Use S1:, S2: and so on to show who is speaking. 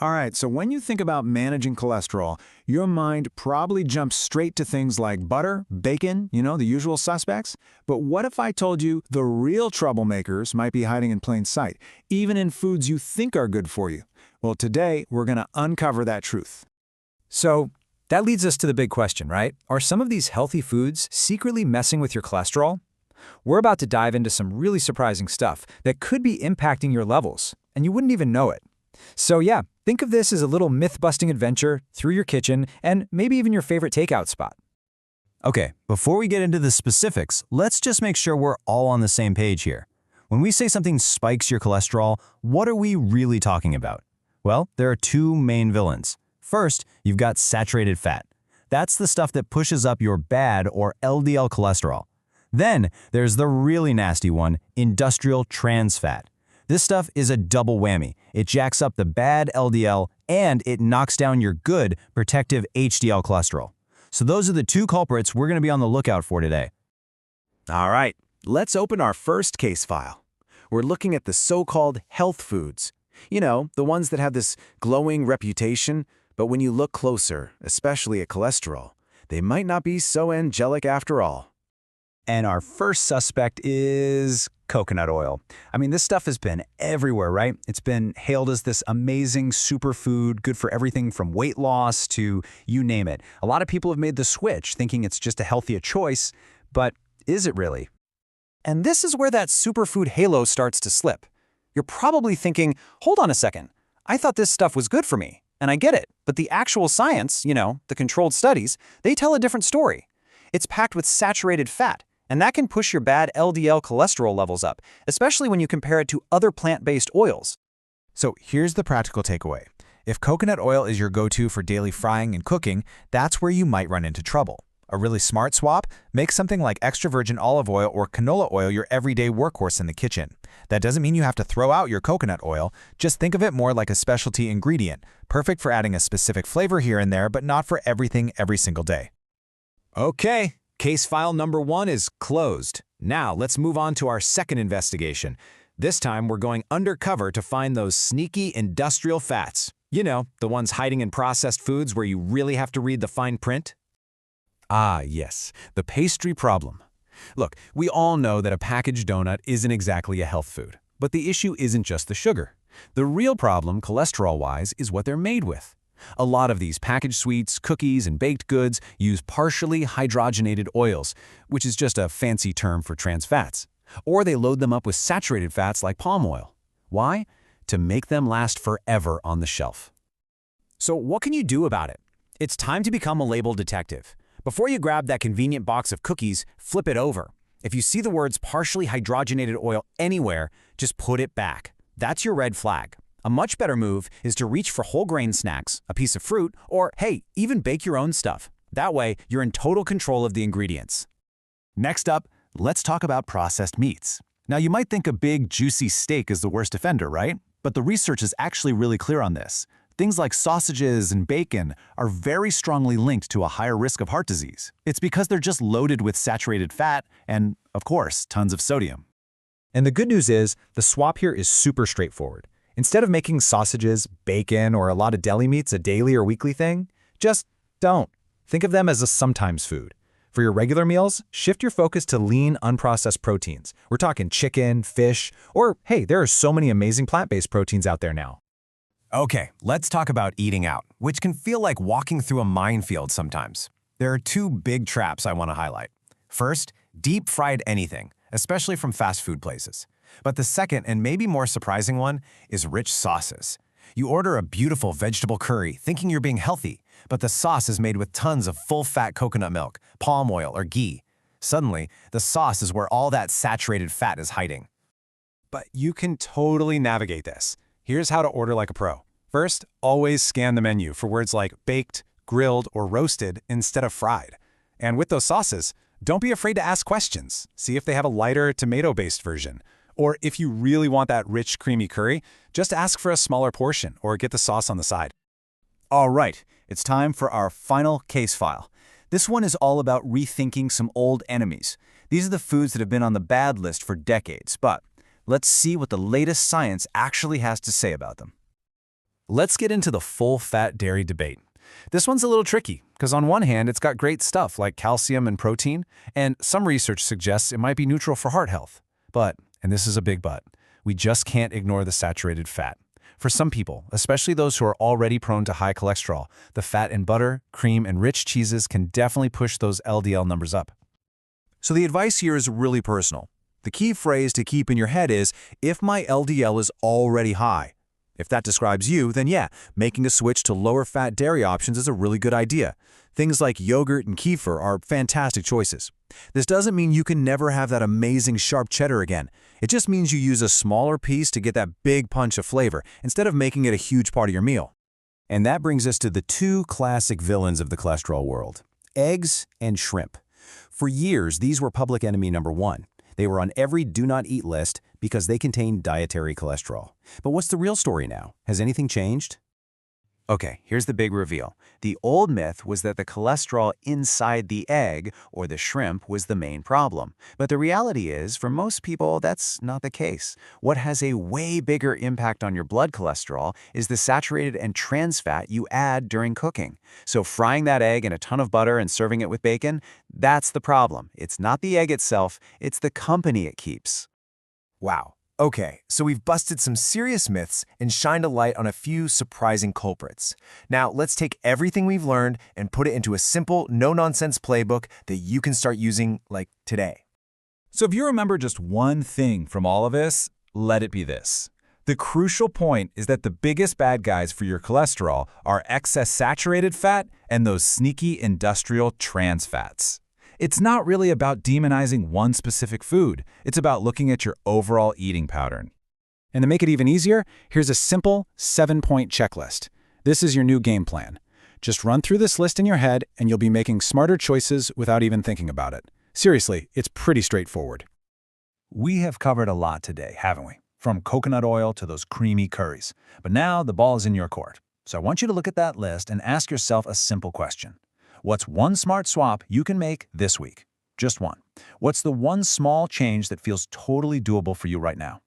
S1: All right, so when you think about managing cholesterol, your mind probably jumps straight to things like butter, bacon, the usual suspects. But what if I told you the real troublemakers might be hiding in plain sight, even in foods you think are good for you? Well, today we're going to uncover that truth.
S2: So that leads us to the big question, right? Are some of these healthy foods secretly messing with your cholesterol? We're about to dive into some really surprising stuff that could be impacting your levels, and you wouldn't even know it. So yeah, think of this as a little myth-busting adventure through your kitchen and maybe even your favorite takeout spot.
S3: Okay, before we get into the specifics, let's just make sure we're all on the same page here. When we say something spikes your cholesterol, what are we really talking about? Well, there are two main villains. First, you've got saturated fat. That's the stuff that pushes up your bad or LDL cholesterol. Then, there's the really nasty one, industrial trans fat. This stuff is a double whammy. It jacks up the bad LDL and it knocks down your good, protective HDL cholesterol. So those are the two culprits we're going to be on the lookout for today.
S1: All right, let's open our first case file. We're looking at the so-called health foods. The ones that have this glowing reputation, but when you look closer, especially at cholesterol, they might not be so angelic after all.
S2: And our first suspect is coconut oil. I mean, this stuff has been everywhere, right? It's been hailed as this amazing superfood, good for everything from weight loss to you name it. A lot of people have made the switch, thinking it's just a healthier choice, but is it really? And this is where that superfood halo starts to slip. You're probably thinking, hold on a second, I thought this stuff was good for me. And I get it, but the actual science, the controlled studies, they tell a different story. It's packed with saturated fat, and that can push your bad LDL cholesterol levels up, especially when you compare it to other plant-based oils.
S4: So here's the practical takeaway. If coconut oil is your go-to for daily frying and cooking, that's where you might run into trouble. A really smart swap, make something like extra virgin olive oil or canola oil your everyday workhorse in the kitchen. That doesn't mean you have to throw out your coconut oil, just think of it more like a specialty ingredient, perfect for adding a specific flavor here and there, but not for everything every single day.
S3: Okay, case file number 1 is closed. Now let's move on to our second investigation. This time we're going undercover to find those sneaky industrial fats. The ones hiding in processed foods where you really have to read the fine print. Ah, yes, the pastry problem. Look, we all know that a packaged donut isn't exactly a health food. But the issue isn't just the sugar. The real problem, cholesterol-wise, is what they're made with. A lot of these packaged sweets, cookies, and baked goods use partially hydrogenated oils, which is just a fancy term for trans fats. Or they load them up with saturated fats like palm oil. Why? To make them last forever on the shelf.
S2: So what can you do about it? It's time to become a label detective. Before you grab that convenient box of cookies, flip it over. If you see the words partially hydrogenated oil anywhere, just put it back. That's your red flag. A much better move is to reach for whole grain snacks, a piece of fruit, or hey, even bake your own stuff. That way, you're in total control of the ingredients.
S4: Next up, let's talk about processed meats. Now you might think a big, juicy steak is the worst offender, right? But the research is actually really clear on this. Things like sausages and bacon are very strongly linked to a higher risk of heart disease. It's because they're just loaded with saturated fat and, of course, tons of sodium.
S2: And the good news is, the swap here is super straightforward. Instead of making sausages, bacon, or a lot of deli meats a daily or weekly thing, just don't. Think of them as a sometimes food. For your regular meals, shift your focus to lean, unprocessed proteins. We're talking chicken, fish, or hey, there are so many amazing plant-based proteins out there now.
S3: Okay, let's talk about eating out, which can feel like walking through a minefield sometimes. There are two big traps I want to highlight. First, deep-fried anything, especially from fast food places. But the second, and maybe more surprising one, is rich sauces. You order a beautiful vegetable curry thinking you're being healthy, but the sauce is made with tons of full-fat coconut milk, palm oil, or ghee. Suddenly, the sauce is where all that saturated fat is hiding.
S2: But you can totally navigate this. Here's how to order like a pro. First, always scan the menu for words like baked, grilled, or roasted instead of fried. And with those sauces, don't be afraid to ask questions. See if they have a lighter tomato-based version. Or if you really want that rich, creamy curry, just ask for a smaller portion or get the sauce on the side.
S4: All right, it's time for our final case file. This one is all about rethinking some old enemies. These are the foods that have been on the bad list for decades, but let's see what the latest science actually has to say about them.
S2: Let's get into the full-fat dairy debate. This one's a little tricky, because on one hand, it's got great stuff like calcium and protein, and some research suggests it might be neutral for heart health. But, and this is a big but, we just can't ignore the saturated fat. For some people, especially those who are already prone to high cholesterol, the fat in butter, cream, and rich cheeses can definitely push those LDL numbers up.
S5: So the advice here is really personal. The key phrase to keep in your head is, if my LDL is already high. If that describes you, then yeah, making a switch to lower-fat dairy options is a really good idea. Things like yogurt and kefir are fantastic choices. This doesn't mean you can never have that amazing sharp cheddar again. It just means you use a smaller piece to get that big punch of flavor, instead of making it a huge part of your meal.
S3: And that brings us to the two classic villains of the cholesterol world, eggs and shrimp. For years, these were public enemy number one. They were on every do not eat list because they contain dietary cholesterol. But what's the real story now? Has anything changed?
S2: Okay, here's the big reveal. The old myth was that the cholesterol inside the egg, or the shrimp, was the main problem. But the reality is, for most people, that's not the case. What has a way bigger impact on your blood cholesterol is the saturated and trans fat you add during cooking. So frying that egg in a ton of butter and serving it with bacon, that's the problem. It's not the egg itself, it's the company it keeps.
S5: Wow. Okay, so we've busted some serious myths and shined a light on a few surprising culprits. Now, let's take everything we've learned and put it into a simple, no-nonsense playbook that you can start using, like, today.
S4: So if you remember just one thing from all of this, let it be this. The crucial point is that the biggest bad guys for your cholesterol are excess saturated fat and those sneaky industrial trans fats. It's not really about demonizing one specific food. It's about looking at your overall eating pattern.
S1: And to make it even easier, here's a simple 7-point checklist. This is your new game plan. Just run through this list in your head and you'll be making smarter choices without even thinking about it. Seriously, it's pretty straightforward.
S2: We have covered a lot today, haven't we? From coconut oil to those creamy curries. But now the ball is in your court. So I want you to look at that list and ask yourself a simple question. What's one smart swap you can make this week? Just one. What's the one small change that feels totally doable for you right now?